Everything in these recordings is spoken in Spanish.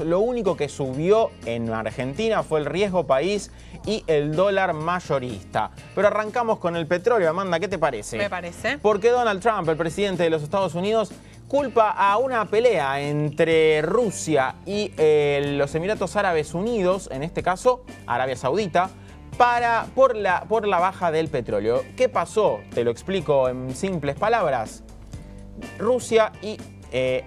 Lo único que subió en Argentina fue el riesgo país y el dólar mayorista. Pero arrancamos con el petróleo. Amanda, ¿qué te parece? Me parece. Porque Donald Trump, el presidente de los Estados Unidos, culpa a una pelea entre Rusia y los Emiratos Árabes Unidos, en este caso Arabia Saudita, por la baja del petróleo. ¿Qué pasó? Te lo explico en simples palabras. Rusia y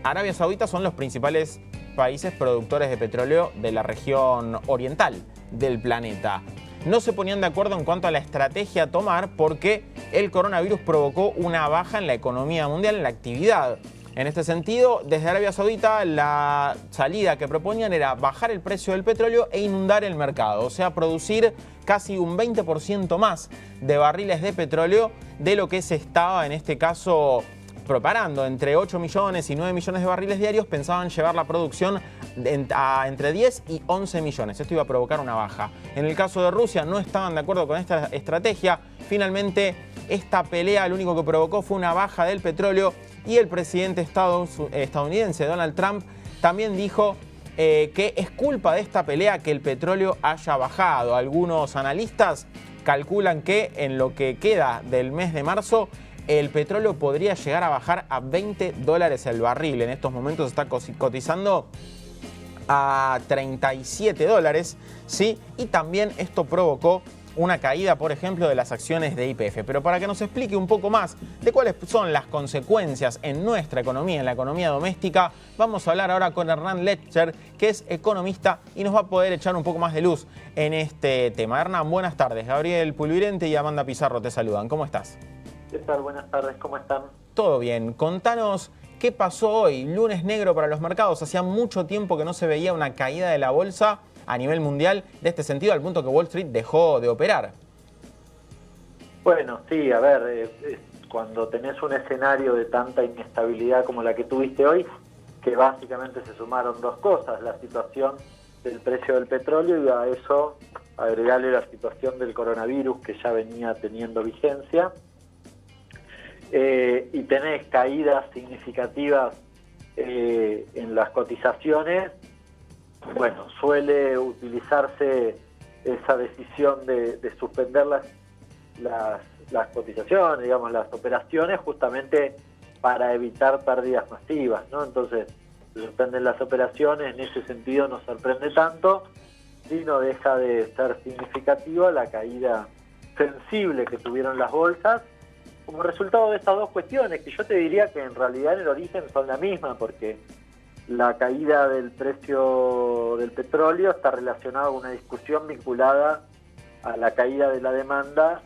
Arabia Saudita son los principales países productores de petróleo de la región oriental del planeta. No se ponían de acuerdo en cuanto a la estrategia a tomar porque el coronavirus provocó una baja en la economía mundial, en la actividad. En este sentido, desde Arabia Saudita la salida que proponían era bajar el precio del petróleo e inundar el mercado, o sea, producir casi un 20% más de barriles de petróleo de lo que se estaba en este caso preparando. Entre 8 millones y 9 millones de barriles diarios pensaban llevar la producción a entre 10 y 11 millones. Esto iba a provocar una baja. En el caso de Rusia no estaban de acuerdo con esta estrategia. Finalmente, esta pelea lo único que provocó fue una baja del petróleo y el presidente estadounidense Donald Trump también dijo que es culpa de esta pelea que el petróleo haya bajado. Algunos analistas calculan que en lo que queda del mes de marzo el petróleo podría llegar a bajar a $20 el barril. En estos momentos está cotizando a $37, ¿sí? Y también esto provocó una caída, por ejemplo, de las acciones de YPF. Pero para que nos explique un poco más de cuáles son las consecuencias en nuestra economía, en la economía doméstica, vamos a hablar ahora con Hernán Letcher, que es economista y nos va a poder echar un poco más de luz en este tema. Hernán, buenas tardes. Gabriel Pulvirente y Amanda Pizarro te saludan. ¿Cómo estás? ¿Qué tal? Buenas tardes, ¿cómo están? Todo bien. Contanos qué pasó hoy, lunes negro para los mercados. Hacía mucho tiempo que no se veía una caída de la bolsa a nivel mundial de este sentido, al punto que Wall Street dejó de operar. Bueno, sí, a ver, cuando tenés un escenario de tanta inestabilidad como la que tuviste hoy, que básicamente se sumaron dos cosas, la situación del precio del petróleo y a eso agregarle la situación del coronavirus que ya venía teniendo vigencia, y tenés caídas significativas en las cotizaciones. Bueno, suele utilizarse esa decisión de suspender las cotizaciones, digamos, las operaciones, justamente para evitar pérdidas masivas, ¿no? Entonces, se suspenden las operaciones, en ese sentido no sorprende tanto, y no deja de ser significativa la caída sensible que tuvieron las bolsas, como resultado de estas dos cuestiones, que yo te diría que en realidad en el origen son la misma, porque la caída del precio del petróleo está relacionada con una discusión vinculada a la caída de la demanda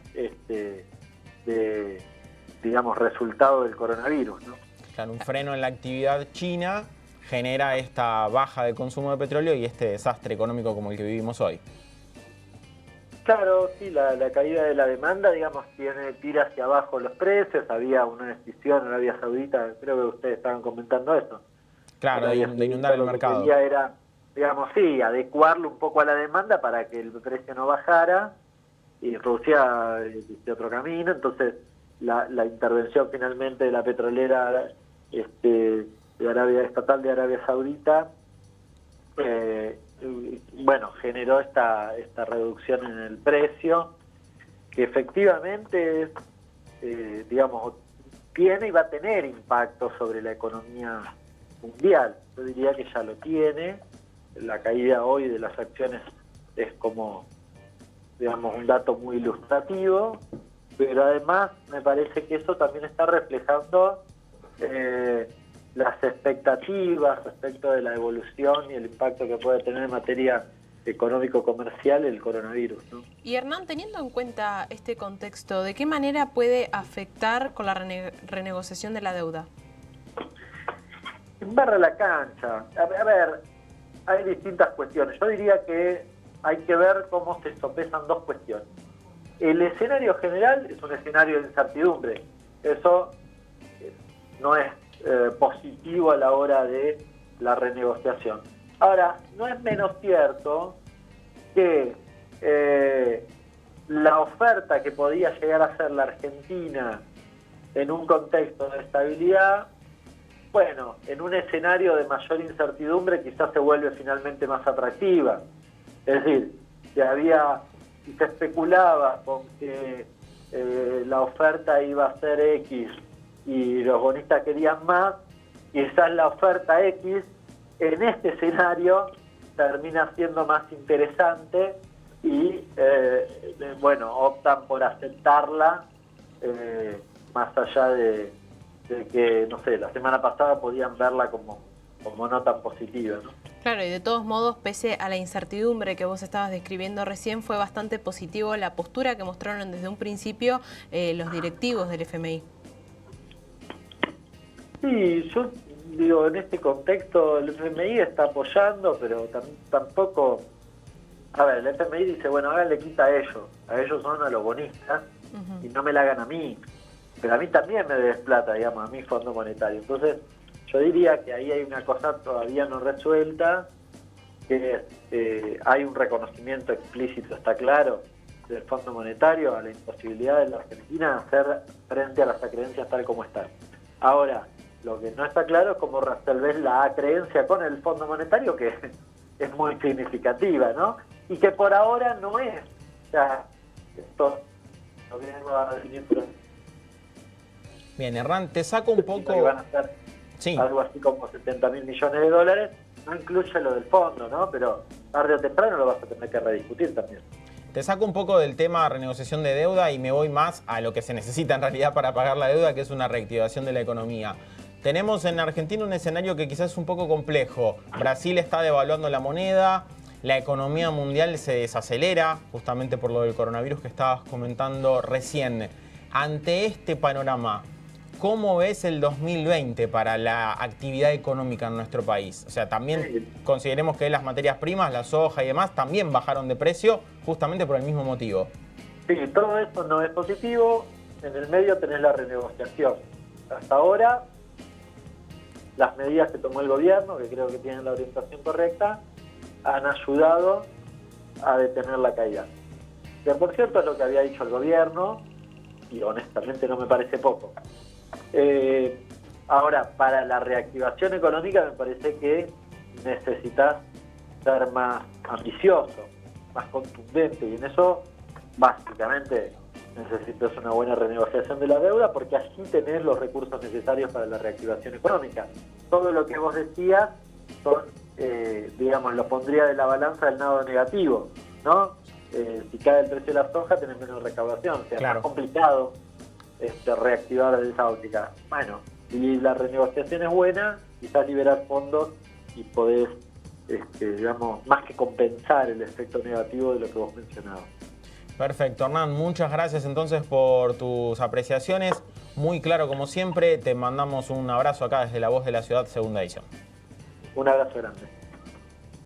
digamos, resultado del coronavirus, ¿no? Claro, un freno en la actividad china genera esta baja de consumo de petróleo y este desastre económico como el que vivimos hoy. Claro, sí, la caída de la demanda, digamos, tira hacia abajo los precios. Había una decisión en Arabia Saudita, creo que ustedes estaban comentando eso. Claro, de inundar el mercado. Lo que quería era, digamos, sí, adecuarlo un poco a la demanda para que el precio no bajara, y Rusia hizo otro camino. Entonces, la intervención finalmente de la petrolera estatal de Arabia Saudita, bueno, generó esta reducción en el precio, que efectivamente, digamos, tiene y va a tener impacto sobre la economía mundial. Yo diría que ya lo tiene. La caída hoy de las acciones es como, digamos, un dato muy ilustrativo, pero además me parece que eso también está reflejando las expectativas respecto de la evolución y el impacto que puede tener en materia económico-comercial el coronavirus, ¿no? Y Hernán, teniendo en cuenta este contexto, ¿de qué manera puede afectar con la renegociación de la deuda? Embarra la cancha. A ver, hay distintas cuestiones. Yo diría que hay que ver cómo se sopesan dos cuestiones. El escenario general es un escenario de incertidumbre. Eso no es positivo a la hora de la renegociación. Ahora, no es menos cierto que la oferta que podía llegar a ser la Argentina en un contexto de estabilidad bueno, en un escenario de mayor incertidumbre quizás se vuelve finalmente más atractiva. Es decir, si se especulaba con que la oferta iba a ser X y los bonistas querían más, quizás la oferta X en este escenario termina siendo más interesante y, bueno, optan por aceptarla, más allá de que, no sé, la semana pasada podían verla como no tan positiva, ¿no? Claro, y de todos modos, pese a la incertidumbre que vos estabas describiendo recién, fue bastante positivo la postura que mostraron desde un principio los directivos del FMI. Sí, yo digo, en este contexto el FMI está apoyando, pero tampoco... A ver, el FMI dice, bueno, háganle quita a ellos son a los bonistas, y no me la hagan a mí. Pero a mí también me debes plata, digamos, a mi Fondo Monetario. Entonces, yo diría que ahí hay una cosa todavía no resuelta, que hay un reconocimiento explícito, está claro, del Fondo Monetario a la imposibilidad de la Argentina de hacer frente a las acreencias tal como están. Ahora, lo que no está claro es cómo resolver la acreencia con el Fondo Monetario, que es muy significativa, ¿no? Y que por ahora no es. O sea, esto lo vengo a definir, pero... Bien, Hernán, te saco un poco... Que van a ser algo así como 70.000 millones de dólares, no incluye lo del fondo, ¿no? Pero tarde o temprano lo vas a tener que rediscutir también. Te saco un poco del tema renegociación de deuda y me voy más a lo que se necesita en realidad para pagar la deuda, que es una reactivación de la economía. Tenemos en Argentina un escenario que quizás es un poco complejo. Brasil está devaluando la moneda, la economía mundial se desacelera, justamente por lo del coronavirus que estabas comentando recién. Ante este panorama, ¿cómo ves el 2020 para la actividad económica en nuestro país? O sea, también consideremos que las materias primas, la soja y demás, también bajaron de precio justamente por el mismo motivo. Sí, todo esto no es positivo. En el medio tenés la renegociación. Hasta ahora, las medidas que tomó el gobierno, que creo que tienen la orientación correcta, han ayudado a detener la caída. Que por cierto es lo que había dicho el gobierno, y honestamente no me parece poco. Ahora, para la reactivación económica me parece que necesitas ser más ambicioso, más contundente, y en eso básicamente necesitas una buena renegociación de la deuda, porque así tenés los recursos necesarios para la reactivación económica. Todo lo que vos decías son, digamos, lo pondría de la balanza del lado negativo, ¿no? Si cae el precio de la soja tenés menos recaudación, o sea, claro, es más complicado reactivar de esa óptica. Bueno, si la renegociación es buena, quizás liberar fondos y podés, digamos, más que compensar el efecto negativo de lo que vos mencionabas. Perfecto, Hernán, muchas gracias entonces por tus apreciaciones. Muy claro como siempre, te mandamos un abrazo acá desde La Voz de la Ciudad, segunda edición. Un abrazo grande.